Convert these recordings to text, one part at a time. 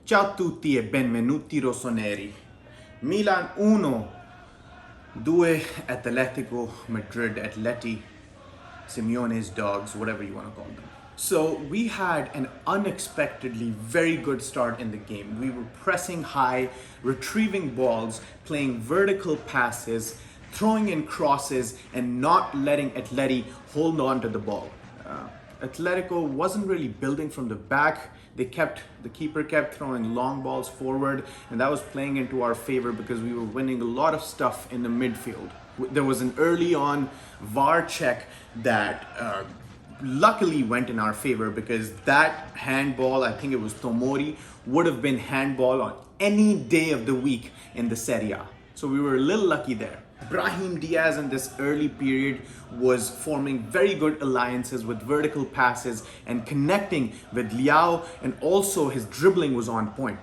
Ciao a tutti e benvenuti RossonARI. Milan 1, 2 Atletico Madrid, Atleti, Simeone's dogs, whatever you want to call them. So we had an unexpectedly very good start in the game. We were pressing high, retrieving balls, playing vertical passes, throwing in crosses, and not letting Atleti hold on to the ball. Atletico wasn't really building from the back. The keeper kept throwing long balls forward, and that was playing into our favor because we were winning a lot of stuff in the midfield. There was an early on VAR check that luckily went in our favor because that handball, I think it was Tomori, would have been handball on any day of the week in the Serie A. So we were a little lucky there. Brahim Diaz in this early period was forming very good alliances with vertical passes and connecting with Leao, and also his dribbling was on point.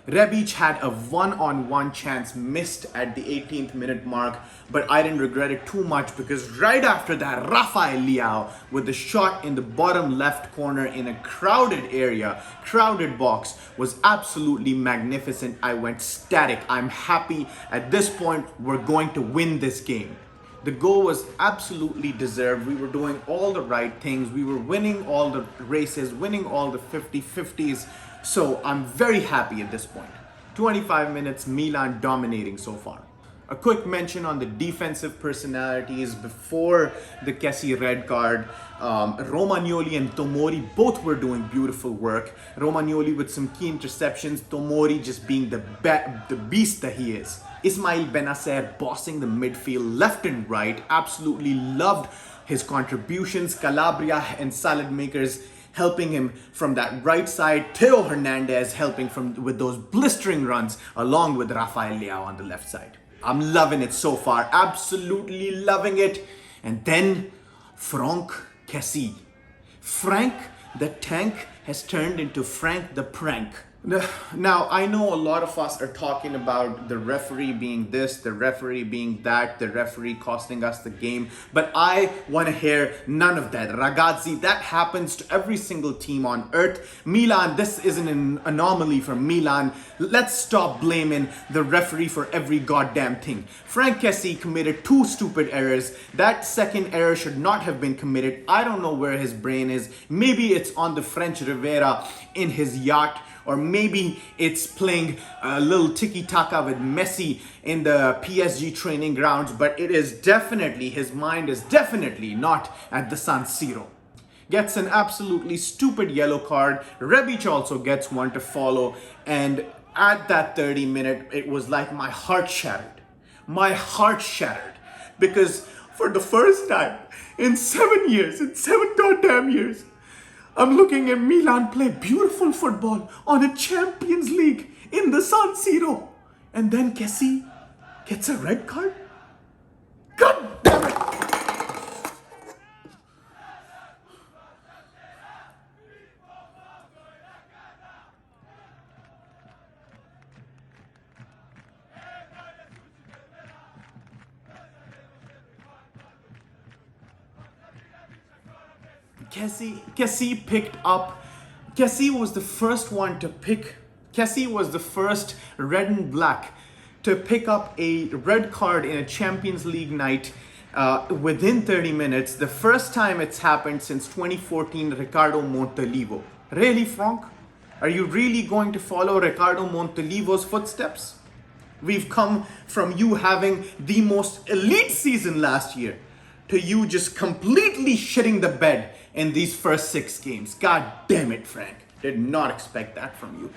Rebic had a one-on-one chance missed at the 18th minute mark, but I didn't regret it too much because right after that, Rafael Leao with the shot in the bottom left corner in a crowded area, crowded box, was absolutely magnificent. I went static. I'm happy. At this point, we're going to win this game. The goal was absolutely deserved. We were doing all the right things. We were winning all the races, winning all the 50-50s. So I'm very happy at this point. 25 minutes, Milan dominating so far. A quick mention on the defensive personalities before the Kessie red card. Romagnoli and Tomori both were doing beautiful work. Romagnoli with some key interceptions, Tomori just being the beast that he is. Ismail Benacer bossing the midfield left and right. Absolutely loved his contributions. Calabria and Salad Makers helping him from that right side. Theo Hernandez helping with those blistering runs along with Rafael Leao on the left side. I'm loving it so far. Absolutely loving it. And then Franck Kessie. Frank the Tank has turned into Frank the Prank. Now, I know a lot of us are talking about the referee being this, the referee being that, the referee costing us the game, but I want to hear none of that. Ragazzi, that happens to every single team on earth. Milan, this isn't an anomaly for Milan. Let's stop blaming the referee for every goddamn thing. Franck Kessie committed 2 stupid errors. That second error should not have been committed. I don't know where his brain is. Maybe it's on the French Riviera in his yacht, or maybe it's playing a little tiki-taka with Messi in the PSG training grounds, but it is definitely, his mind is definitely not at the San Siro. Gets an absolutely stupid yellow card. Rebic also gets one to follow, and at that 30 minute, it was like my heart shattered. My heart shattered, because for the first time in 7 years, in 7 goddamn years, I'm looking at Milan play beautiful football on a Champions League in the San Siro. And then Kessie gets a red card? God damn it! Kessie was the first one to pick, Kessie was the first red and black to pick up a red card in a Champions League night within 30 minutes. The first time it's happened since 2014, Ricardo Montolivo. Really, Franck? Are you really going to follow Ricardo Montolivo's footsteps? We've come from you having the most elite season last year to you just completely shitting the bed in these first 6 games. God damn it, Frank. Did not expect that from you.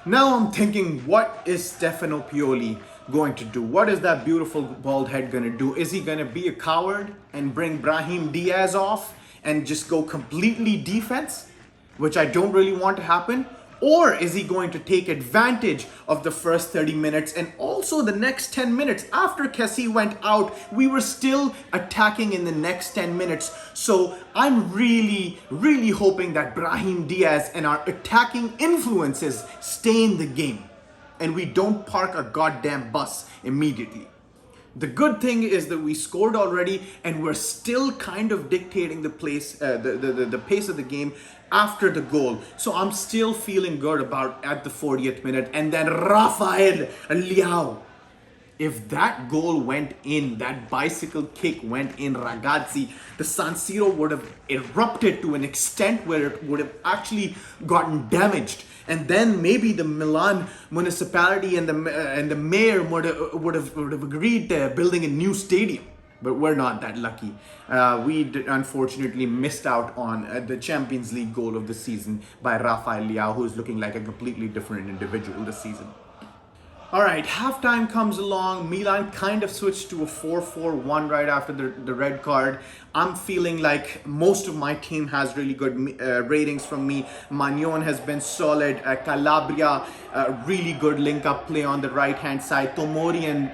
Now I'm thinking, what is Stefano Pioli going to do? What is that beautiful bald head going to do? Is he going to be a coward and bring Brahim Diaz off and just go completely defense, which I don't really want to happen? Or is he going to take advantage of the first 30 minutes and also the next 10 minutes? After Kessie went out, we were still attacking in the next 10 minutes. So I'm really, really hoping that Brahim Diaz and our attacking influences stay in the game and we don't park a goddamn bus immediately. The good thing is that we scored already and we're still kind of dictating the pace of the game after the goal. So I'm still feeling good about at the 40th minute. And then Rafael Leao. If that goal went in, that bicycle kick went in, ragazzi, the San Siro would have erupted to an extent where it would have actually gotten damaged. And then maybe the Milan municipality and the mayor would have agreed to building a new stadium. But we're not that lucky. We unfortunately missed out on the Champions League goal of the season by Rafael Leao, who's looking like a completely different individual this season. All right, halftime comes along. Milan kind of switched to a 4-4-1 right after the red card. I'm feeling like most of my team has really good ratings from me. Magnon has been solid. Calabria, really good link-up play on the right-hand side. Tomori and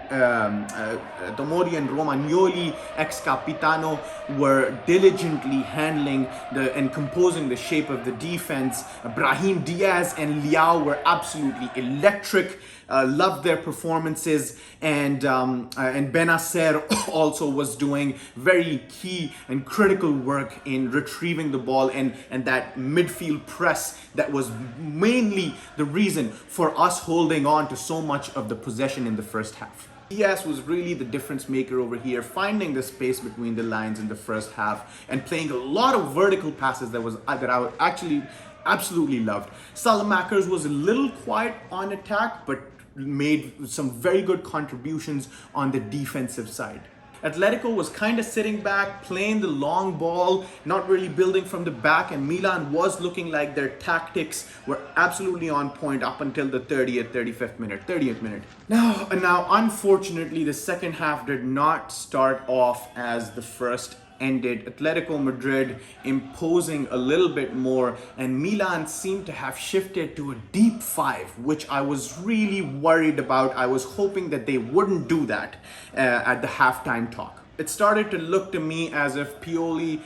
Romagnoli, ex-capitano, were diligently handling and composing the shape of the defense. Brahim Diaz and Leao were absolutely electric. Loved their performances, and Benacer also was doing very key and critical work in retrieving the ball and that midfield press that was mainly the reason for us holding on to so much of the possession in the first half. Diaz was really the difference maker over here, finding the space between the lines in the first half and playing a lot of vertical passes that I actually absolutely loved. Salamakers was a little quiet on attack, but made some very good contributions on the defensive side. Atletico was kind of sitting back, playing the long ball, not really building from the back, and Milan was looking like their tactics were absolutely on point up until the 30th minute. Now, unfortunately, the second half did not start off as the first ended. Atletico Madrid imposing a little bit more, and Milan seemed to have shifted to a deep five, which I was really worried about. I was hoping that they wouldn't do that at the halftime talk. It started to look to me as if Pioli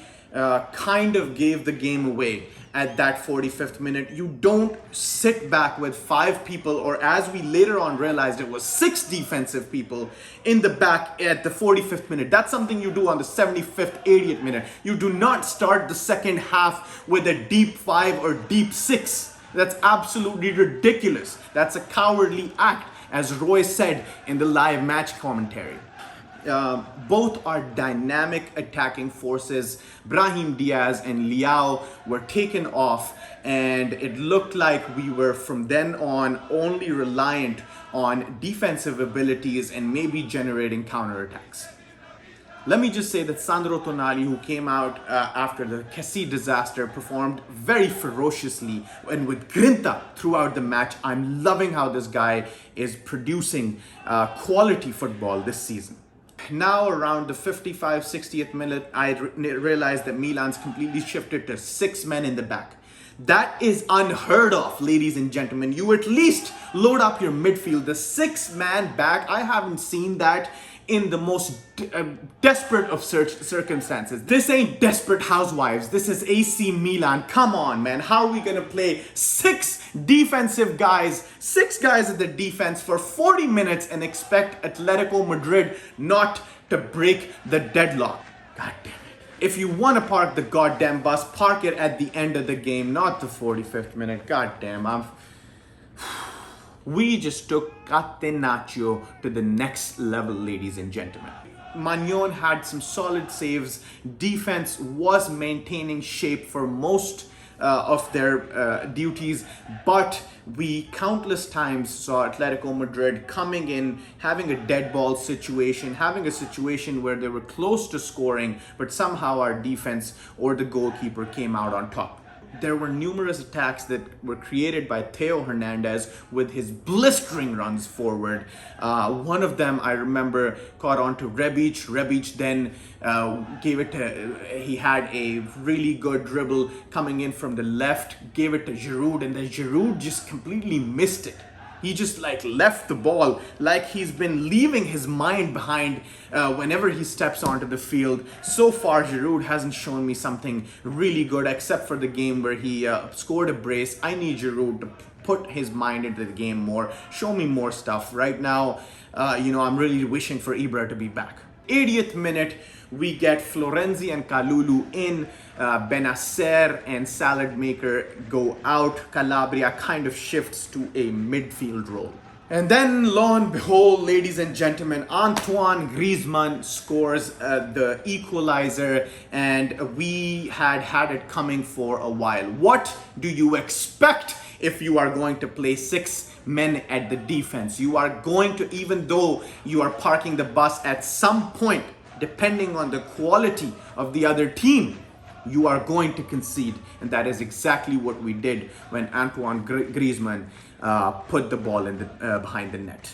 kind of gave the game away at that 45th minute. You don't sit back with 5 people, or as we later on realized, it was 6 defensive people in the back at the 45th minute. That's something you do on the 75th, 80th minute. You do not start the second half with a deep 5 or deep 6. That's absolutely ridiculous. That's a cowardly act, as Roy said in the live match commentary. Both are dynamic attacking forces. Brahim Diaz and Leao were taken off, and it looked like we were from then on only reliant on defensive abilities and maybe generating counterattacks. Let me just say that Sandro Tonali, who came out after the Kessie disaster, performed very ferociously and with grinta throughout the match. I'm loving how this guy is producing quality football this season. Now around the 60th minute, I realized that Milan's completely shifted to 6 men in the back. That is unheard of, ladies and gentlemen. You at least load up your midfield. The 6-man back, I haven't seen that in the most desperate of circumstances. This ain't Desperate Housewives. This is AC Milan. Come on, man. How are we gonna play 6 defensive guys, 6 guys at the defense for 40 minutes and expect Atletico Madrid not to break the deadlock? God damn it. If you want to park the goddamn bus, park it at the end of the game, not the 45th minute. God damn, we just took Catenaccio to the next level, ladies and gentlemen. Magnon had some solid saves. Defense was maintaining shape for most of their duties, but we countless times saw Atletico Madrid coming in, having a dead ball situation, having a situation where they were close to scoring, but somehow our defense or the goalkeeper came out on top. There were numerous attacks that were created by Theo Hernandez with his blistering runs forward. One of them, I remember, caught on to Rebic. Rebic then gave it to, he had a really good dribble coming in from the left, gave it to Giroud, and then Giroud just completely missed it. He just left the ball like he's been leaving his mind behind whenever he steps onto the field. So far, Giroud hasn't shown me something really good except for the game where he scored a brace. I need Giroud to put his mind into the game more, show me more stuff. Right now, I'm really wishing for Ibra to be back. 80th minute, we get Florenzi and Kalulu in. Benacer and Salad Maker go out. Calabria kind of shifts to a midfield role. And then, lo and behold, ladies and gentlemen, Antoine Griezmann scores the equalizer, and we had it coming for a while. What do you expect if you are going to play 6 men at the defense? You are going to, even though you are parking the bus at some point, depending on the quality of the other team, you are going to concede. And that is exactly what we did when Antoine Griezmann put the ball in behind the net.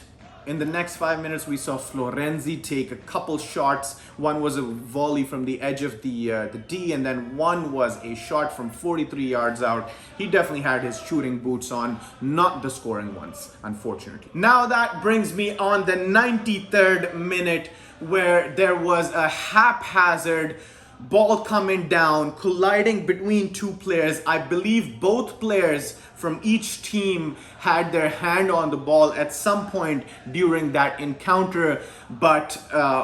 In the next 5 minutes, we saw Florenzi take a couple shots. One was a volley from the edge of the D, and then one was a shot from 43 yards out. He definitely had his shooting boots on, not the scoring ones, unfortunately. Now that brings me on the 93rd minute, where there was a haphazard ball coming down, colliding between 2 players. I believe both players from each team had their hand on the ball at some point during that encounter. But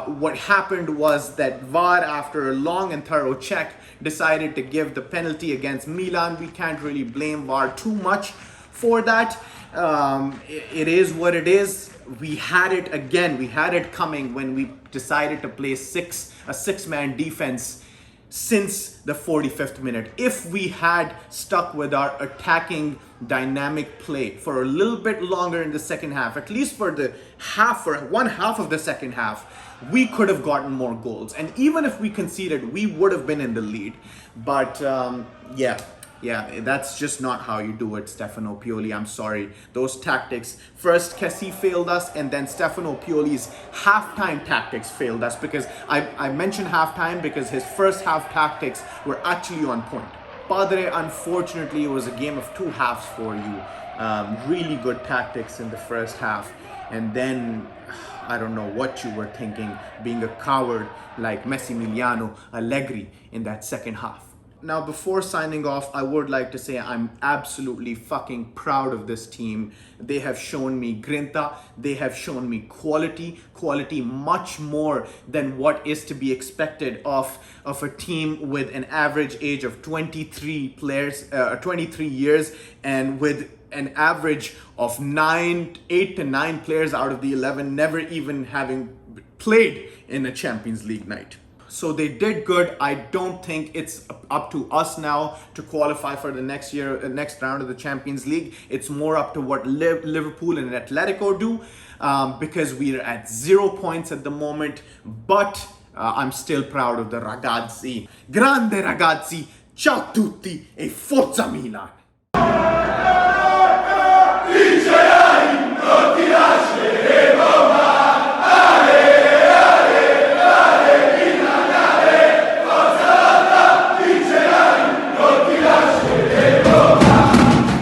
what happened was that VAR, after a long and thorough check, decided to give the penalty against Milan. We can't really blame VAR too much for that. It is what it is. We had it again. We had it coming when we decided to play a 6-man defense since the 45th minute. If we had stuck with our attacking dynamic play for a little bit longer in the second half, at least for one half of the second half, we could have gotten more goals. And even if we conceded, we would have been in the lead. But yeah, that's just not how you do it, Stefano Pioli. I'm sorry. Those tactics, first Kessie failed us, and then Stefano Pioli's halftime tactics failed us, because I mentioned halftime because his first half tactics were actually on point. Padre, unfortunately, it was a game of 2 halves for you. Really good tactics in the first half, and then I don't know what you were thinking, being a coward like Massimiliano Allegri in that second half. Now, before signing off, I would like to say I'm absolutely fucking proud of this team. They have shown me grinta. They have shown me quality much more than what is to be expected of a team with an average age of 23 years, and with an average of 8 to 9 players out of the 11 never even having played in a Champions League night. So they did good. I don't think it's up to us now to qualify for the next round of the Champions League. It's more up to what Liverpool and Atletico do, because we're at 0 points at the moment. But I'm still proud of the ragazzi. Grande ragazzi, ciao tutti e forza Milan!